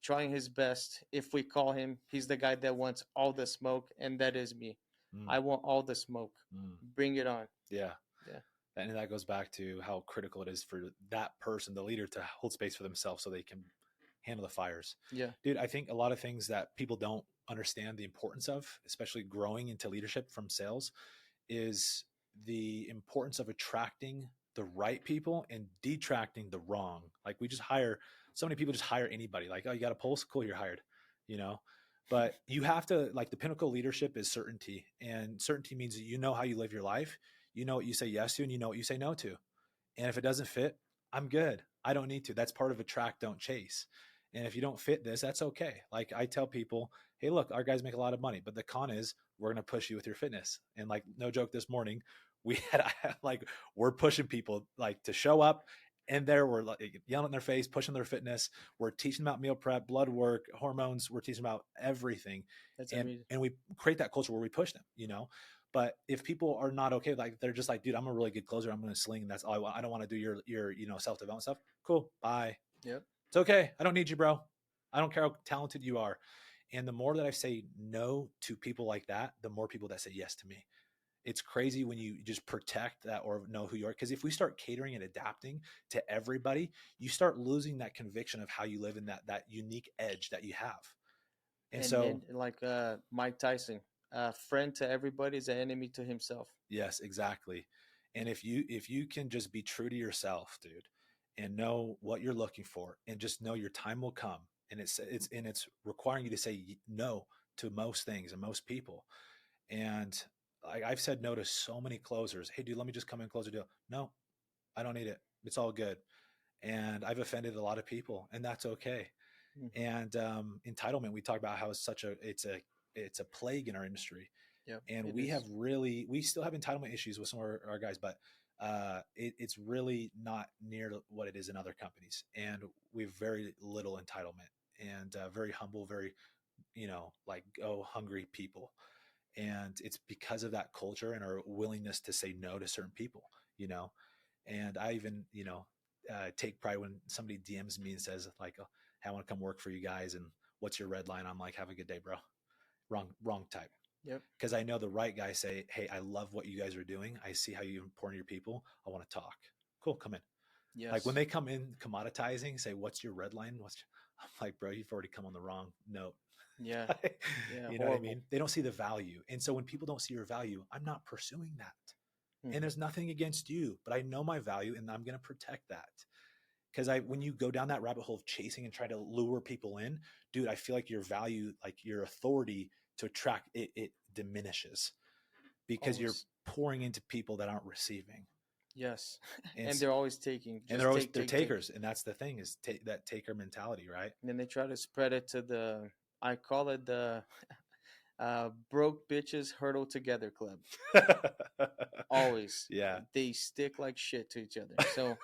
trying his best. If we call him, he's the guy that wants all the smoke, and that is me. Mm. I want all the smoke. Mm. Bring it on. Yeah. Yeah. And that goes back to how critical it is for that person, the leader, to hold space for themselves so they can handle the fires. Yeah. Dude, I think a lot of things that people don't understand the importance of, especially growing into leadership from sales, is the importance of attracting the right people and detracting the wrong. Like we just hire so many people, just hire anybody. Like, oh, you got a pulse? Cool, you're hired. You know, but you have to, like, the pinnacle of leadership is certainty, and certainty means that you know how you live your life, you know what you say yes to, and you know what you say no to. And if it doesn't fit, I'm good. I don't need to. That's part of attract, don't chase. And if you don't fit this, that's okay. Like I tell people, hey, look, our guys make a lot of money, but the con is we're going to push you with your fitness. And like, no joke, this morning we had like, we're pushing people like to show up, and there we're like yelling in their face, pushing their fitness. We're teaching them about meal prep, blood work, hormones. We're teaching them about everything. That's And, amazing. and we create that culture where we push them, you know? But if people are not okay, like they're just like, dude, I'm a really good closer. I'm going to sling. And that's all I want. I don't want to do your, self-development stuff. Cool. Bye. Yep. It's okay. I don't need you, bro. I don't care how talented you are. And the more that I say no to people like that, the more people that say yes to me. It's crazy when you just protect that or know who you are. Because if we start catering and adapting to everybody, you start losing that conviction of how you live in that unique edge that you have. And so, And like Mike Tyson, friend to everybody is an enemy to himself. yes, exactly. And if you can just be true to yourself, dude, and know what you're looking for, and just know your time will come, and it's requiring you to say no to most things and most people. And I've said no to so many closers. Hey, dude, let me just come in and close a deal. No, I don't need it. It's all good. And I've offended a lot of people, and that's okay. Mm-hmm. And entitlement, we talk about how it's a plague in our industry, Yep, and it is. we still have entitlement issues with some of our guys, but it's really not near what it is in other companies, and we have very little entitlement, and very humble, very, like, go hungry people. And it's because of that culture and our willingness to say no to certain people, you know. And I even, take pride when somebody DMs me and says like, oh, hey, I want to come work for you guys, and what's your red line? I'm like, have a good day, bro. Wrong type. Yep. Because I know the right guy say, hey, I love what you guys are doing. I see how you important your people. I want to talk. Cool, come in. Like when Yes. they come in commoditizing, say, what's your red line? I'm like, bro, you've already come on the wrong note. Yeah. Yeah. You know what I Horrible. mean? They don't see the value. And so when people don't see your value, I'm not pursuing that. And Mm-hmm. there's nothing against you, but I know my value and I'm going to protect that. Because when you go down that rabbit hole of chasing and try to lure people in, dude, I feel like your value, like your authority to attract it diminishes, because you're Always. pouring into people that aren't receiving. Yes. And And they're always taking. and they're Just always take, they're take, take. takers, and that's the thing, is that taker mentality, right? And then they try to spread it to the. I call it the broke bitches hurdle together club. Always. Yeah. They stick like shit to each other. So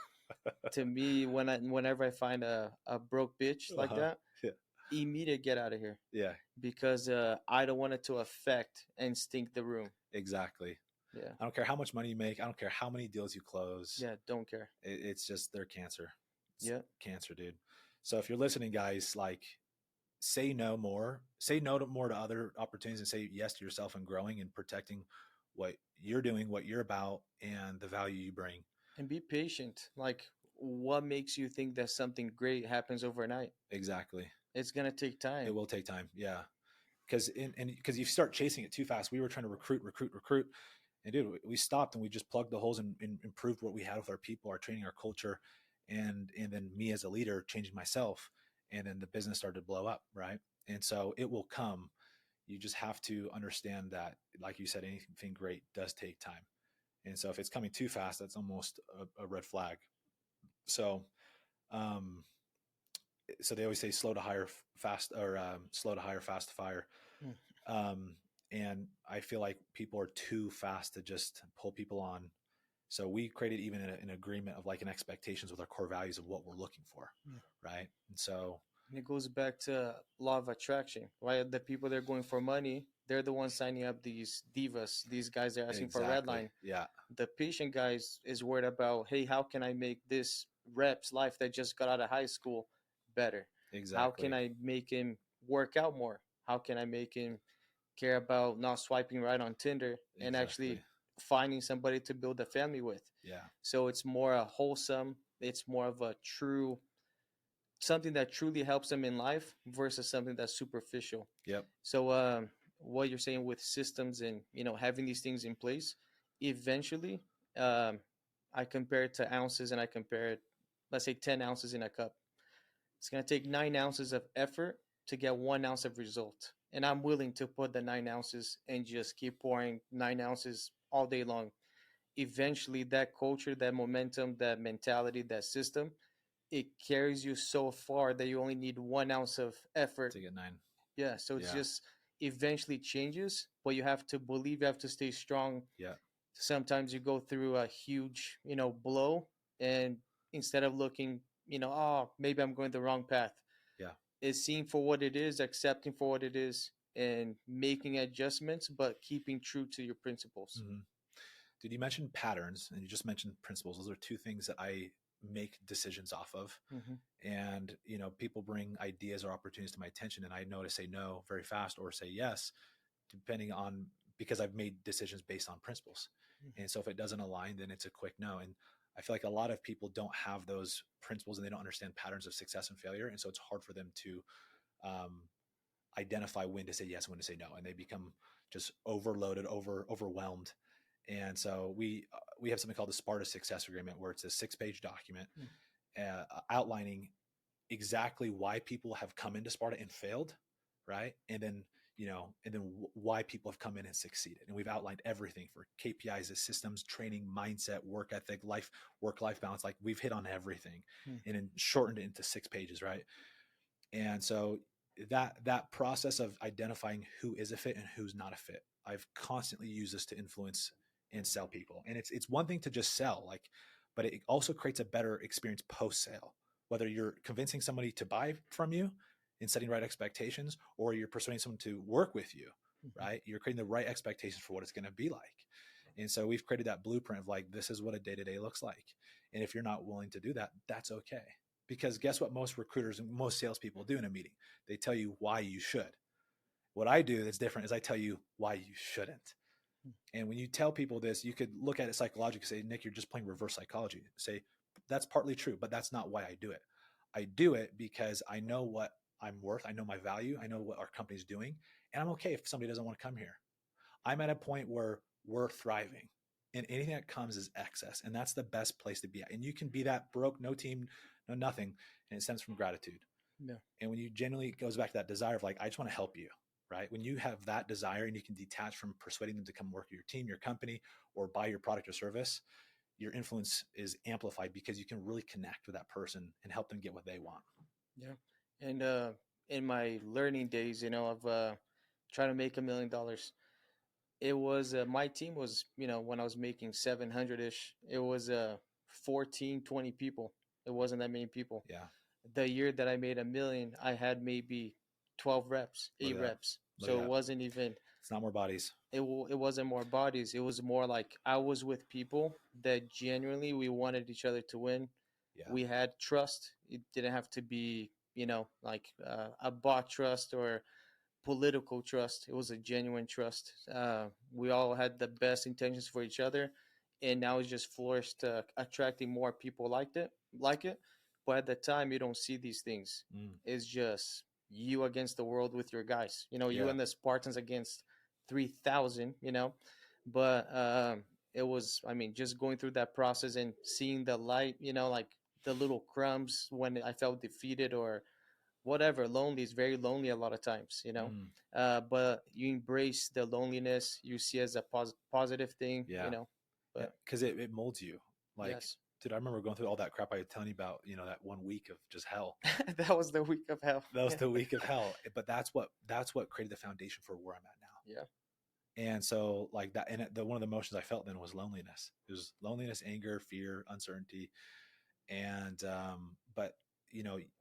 to me, whenever I find a broke bitch like Uh-huh. that, Yeah. immediate get out of here, Yeah. because I don't want it to affect and stink the room. Exactly. Yeah. I don't care how much money you make. I don't care how many deals you close. Yeah. Don't care. It's just they're cancer. It's Yeah. cancer, dude. So if you're listening, guys, like, say no more, say no to more to other opportunities, and say yes to yourself and growing and protecting what you're doing, what you're about, and the value you bring. And be patient. Like, what makes you think that something great happens overnight? Exactly. It's gonna take It time. will take time. Yeah. Because you start chasing it too fast. We were trying to recruit, and dude, we stopped and we just plugged the holes and improved what we had with our people, our training, our culture, and then me as a leader changing myself, and then the business started to blow up, right? And so it will come. You just have to understand that, like you said, anything great does take time. And so if it's coming too fast, that's almost a red flag. So, um, so they always say slow to hire, fast, or slow to hire, fast to fire. Mm. Um, and I feel like people are too fast to just pull people on. So we created even an agreement of like an expectations with our core values of what we're looking for, Yeah. right? And so And it goes back to law of attraction, right? The people that are going for money, they're the ones signing up these divas, these guys that are asking for a red exactly, line. yeah, The patient guys is worried about, hey, how can I make this rep's life that just got out of high school better? How can exactly, I make him work out more? How can I make him care about not swiping right on Tinder and exactly, actually finding somebody to build a family with? yeah, So it's more a wholesome, it's more of a true, something that truly helps them in life versus something that's superficial. yep, So what you're saying with systems and having these things in place, eventually, um, I compare it to ounces, and I compare it, let's say 10 ounces in a cup. It's gonna take 9 ounces of effort to get 1 ounce of result, and I'm willing to put the 9 ounces and just keep pouring 9 ounces all day long. Eventually, that culture, that momentum, that mentality, that system, it carries you so far that you only need 1 ounce of effort. to get nine, Yeah, so it's yeah, just eventually changes, but you have to believe, you have to stay strong. yeah, Sometimes you go through a huge, blow, and instead of looking, oh, maybe I'm going the wrong path, yeah. it's seeing for what it is, accepting for what it is, and making adjustments, but keeping true to your principles. Mm-hmm. Did you mention patterns and you just mentioned principles? Those are two things that I make decisions off of. Mm-hmm. And people bring ideas or opportunities to my attention, and I know to say no very fast or say yes, depending on, because I've made decisions based on principles. And so if it doesn't align, then it's a quick no. And I feel like a lot of people don't have those principles and they don't understand patterns of success and failure, and so it's hard for them to um, identify when to say yes and when to say no, and they become just overloaded, overwhelmed. And so we have something called the Sparta Success Agreement, where it's a 6-page document Mm-hmm. outlining exactly why people have come into Sparta and failed, right? And then why people have come in and succeeded. And we've outlined everything for KPIs, the systems, training, mindset, work ethic, work life balance. Like we've hit on everything, and then shortened it into 6 pages, right? And so that process of identifying who is a fit and who's not a fit, I've constantly used this to influence and sell people. And it's one thing to just sell, like, but it also creates a better experience post sale. Whether you're convincing somebody to buy from you and setting right expectations, or you're persuading someone to work with you, Mm-hmm. right? You're creating the right expectations for what it's going to be like. And so we've created that blueprint of like, this is what a day to day looks like. And if you're not willing to do that, that's okay. Because guess what most recruiters and most salespeople do in a meeting? They tell you why you should. What I do that's different is I tell you why you shouldn't. And when you tell people this, you could look at it psychologically, say, Nick, you're just playing reverse psychology. Say, that's partly true, but that's not why I do it. I do it because I know what I'm worth. I know my value. I know what our company's doing. And I'm okay if somebody doesn't want to come here. I'm at a point where we're thriving, and anything that comes is excess. And that's the best place to be at. And you can be that broke, no team, no nothing. And it stems from gratitude. Yeah. And when you genuinely, it goes back to that desire of like, I just want to help you, right? When you have that desire and you can detach from persuading them to come work at your team, your company, or buy your product or service, your influence is amplified because you can really connect with that person and help them get what they want. Yeah. And in my learning days, of trying to make $1 million, it was my team was, when I was making 700 ish, it was 14, 20 people. It wasn't that many people. Yeah. The year that I made 1 million, I had maybe 12 reps, Look eight at that. reps. Look at So it that. wasn't even, It's not more bodies. it wasn't more bodies. It was more like I was with people that genuinely we wanted each other to win. Yeah. We had trust. It didn't have to be, like a bot trust or political trust. It was a genuine trust. We all had the best intentions for each other, and now it's just flourished to attracting more people like it. But at the time, you don't see these things. Mm. It's just you against the world with your guys. You Yeah. and the Spartans against 3,000. But it was, I mean, just going through that process and seeing the light. Like the little crumbs when I felt defeated or whatever. Lonely is very lonely a lot of times. Mm. But you embrace the loneliness, you see as a positive thing. Yeah. But Because it molds you. Like, yes. dude, I remember going through all that crap I was telling you about, that 1 week of just hell. That was the week of hell. That was Yeah. the week of hell. But that's what created the foundation for where I'm at now. Yeah. And so like that, and one of the emotions I felt then was loneliness. It was loneliness, anger, fear, uncertainty. And but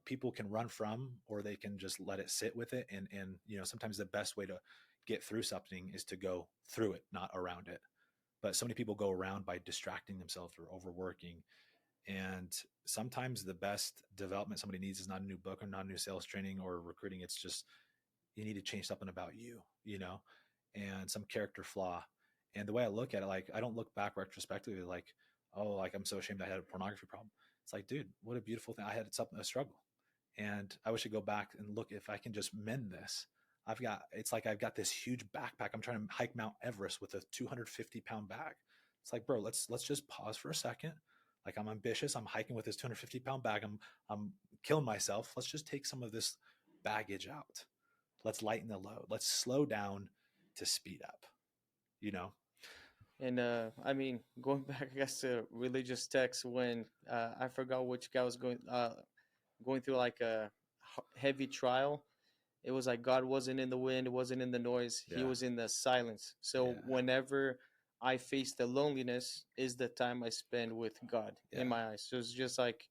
people can run from, or they can just let it sit with it. And sometimes the best way to get through something is to go through it, not around it. But so many people go around by distracting themselves or overworking. And sometimes the best development somebody needs is not a new book or not a new sales training or recruiting. It's just you need to change something about you, and some character flaw. And the way I look at it, like I don't look back retrospectively like, oh, like I'm so ashamed I had a pornography problem. It's like, dude, what a beautiful thing. I had something, a struggle. And I wish I go back and look if I can just mend this. It's like I've got this huge backpack. I'm trying to hike Mount Everest with a 250-pound bag. It's like, bro, let's just pause for a second. Like I'm ambitious. I'm hiking with this 250-pound bag. I'm killing myself. Let's just take some of this baggage out. Let's lighten the load. Let's slow down to speed up. You know? And I mean, going back, I guess, to religious texts, when I forgot which guy was going through like a heavy trial. It was like God wasn't in the wind, wasn't in the noise. He Yeah. was in the silence. So Yeah. whenever I face the loneliness, is the time I spend with God Yeah. in my eyes. So it's just like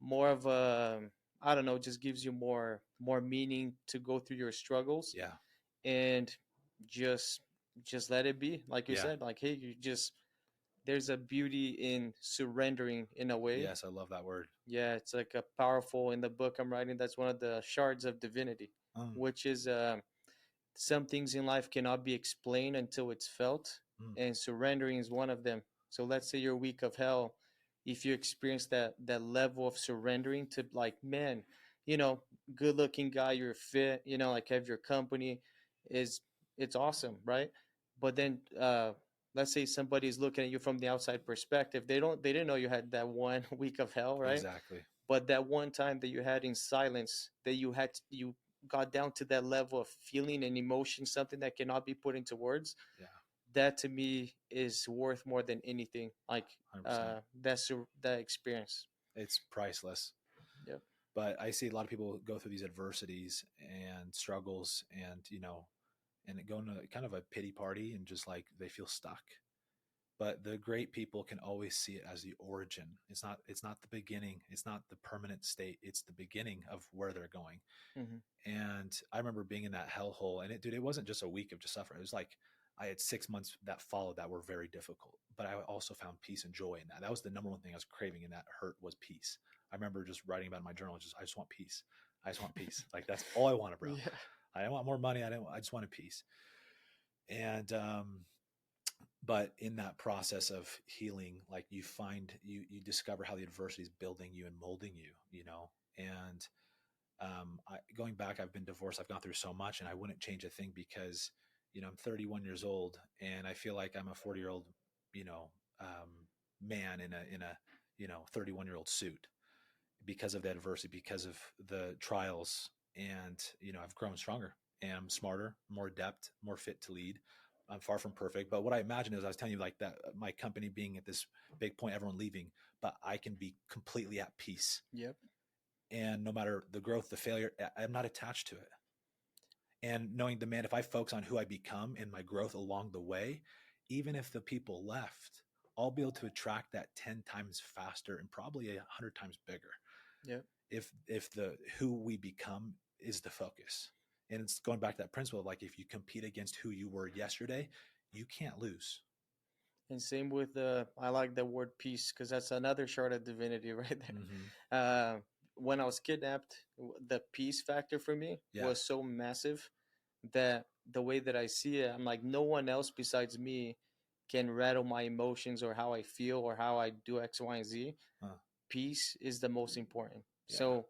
more of a, I don't know, just gives you more meaning to go through your struggles, Yeah. and just just let it be. Like you Yeah. said, like, hey, you just, there's a beauty in surrendering in a way. Yes, I love that word. Yeah, it's like a powerful, in the book I'm writing, that's one of the shards of divinity, Mm, which is some things in life cannot be explained until it's felt, mm, and surrendering is one of them. So let's say your week of hell, if you experience that level of surrendering to, like, man, you know, good looking guy, you're fit, like have your company, is it's awesome, right? But then let's say somebody's looking at you from the outside perspective, they didn't know you had that one week of hell, right? exactly. But that one time that you had in silence, that you got down to that level of feeling and emotion, something that cannot be put into words, Yeah. that to me is worth more than anything. Like 100%. that experience. It's priceless. Yep. But I see a lot of people go through these adversities and struggles and go into kind of a pity party and just like they feel stuck. But the great people can always see it as the origin. It's not the beginning. It's not the permanent state. It's the beginning of where they're going. Hmm. And I remember being in that hellhole, and it wasn't just a week of just suffering. It was like I had 6 months that followed that were very difficult, but I also found peace and joy in that. That was the number one thing I was craving in that hurt was peace. I remember just writing about in my journal, I just want peace. I just want peace. Like that's all I wanted, bro. Yeah. I didn't want more money. I just wanted peace. And but in that process of healing, like you discover how the adversity is building you and molding you. And going back, I've been divorced. I've gone through so much, and I wouldn't change a thing because I'm 31 years old, and I feel like I'm a 40-year-old, you know, man in a 31-year-old suit because of the adversity, because of the trials, and I've grown stronger and I'm smarter, more adept, more fit to lead. I'm far from perfect, but what I imagine is I was telling you like that my company being at this big point, everyone leaving, but I can be completely at peace, Yep. and no matter the growth, the failure, I'm not attached to it. And knowing the man, if I focus on who I become and my growth along the way, even if the people left, I'll be able to attract that 10 times faster and probably 100 times bigger Yep. if the who we become is the focus. And it's going back to that principle of like if you compete against who you were yesterday, you can't lose. And same with I like the word peace, because that's another shard of divinity right there. Mm-hmm. when I was kidnapped, the peace factor for me Yeah. was so massive that the way that I see it, I'm like, no one else besides me can rattle my emotions or how I feel or how I do X, Y, and Z. Huh. Peace is the most important. Yeah. So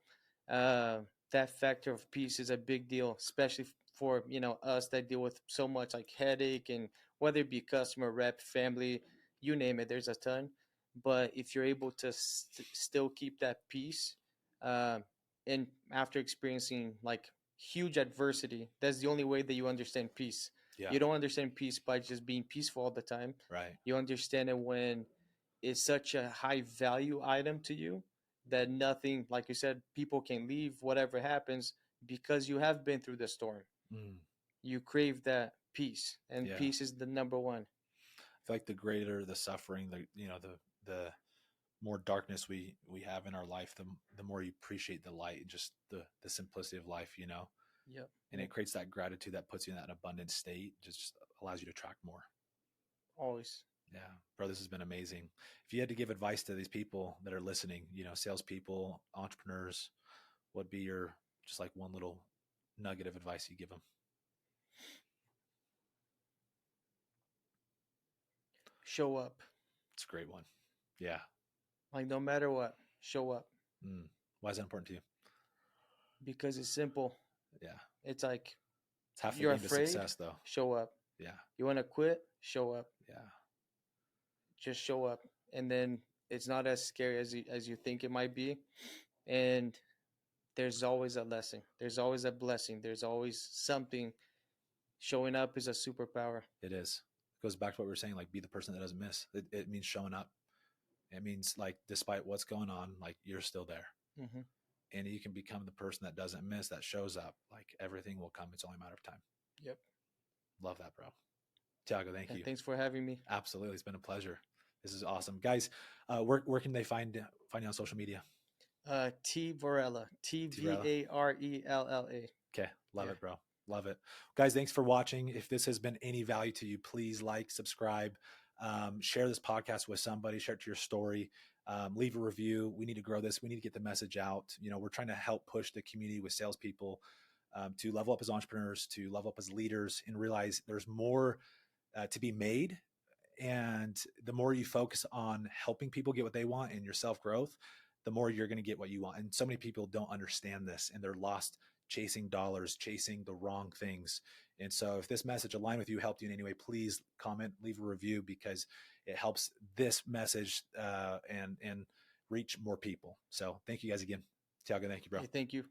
uh, that factor of peace is a big deal, especially for us that deal with so much like headache, and whether it be customer, rep, family, you name it, there's a ton. But if you're able to still keep that peace, uh, and after experiencing like huge adversity, that's the only way that you understand peace. Yeah. You don't understand peace by just being peaceful all the time. Right. You understand it when it's such a high value item to you that nothing, like you said, people can leave, whatever happens, because you have been through the storm. Mm. You crave that peace, and Yeah. peace is the number one. I feel like the greater the suffering, the more darkness we have in our life, the more you appreciate the light and just the simplicity of life, Yep. and Yep. it creates that gratitude that puts you in that abundant state, just allows you to attract more. Always. Yeah, bro, this has been amazing. If you had to give advice to these people that are listening, salespeople, entrepreneurs, what'd be your just like one little nugget of advice you give them? Show up. It's a great one. Yeah. Like, no matter what, show up. Mm. Why is that important to you? Because it's simple. Yeah. It's like, It's half the you're game to afraid, success, though. show up. Yeah. You want to quit, show up. Yeah. Just show up. And then it's not as scary as you think it might be. And there's always a lesson. There's always a blessing. There's always something. Showing up is a superpower. It is. It goes back to what we were saying, like be the person that doesn't miss. It means showing up. It means like despite what's going on, like you're still there. Mm-hmm. And you can become the person that doesn't miss, that shows up. Like everything will come. It's only a matter of time. Yep. Love that, bro. Thiago, thank you. Thanks for having me. Absolutely. It's been a pleasure. This is awesome. Guys, where can they find you on social media? T Varela. TVARELLA. Okay. Love it, bro. Love it. Guys, thanks for watching. If this has been any value to you, please like, subscribe, share this podcast with somebody, share it to your story, leave a review. We need to grow this. We need to get the message out. We're trying to help push the community with salespeople to level up as entrepreneurs, to level up as leaders, and realize there's more to be made. And the more you focus on helping people get what they want and your self-growth, the more you're going to get what you want. And so many people don't understand this, and they're lost chasing dollars, chasing the wrong things. And so if this message aligned with you, helped you in any way, please comment, leave a review, because it helps this message and reach more people. So thank you guys again. Thiago, thank you, bro. Hey, thank you.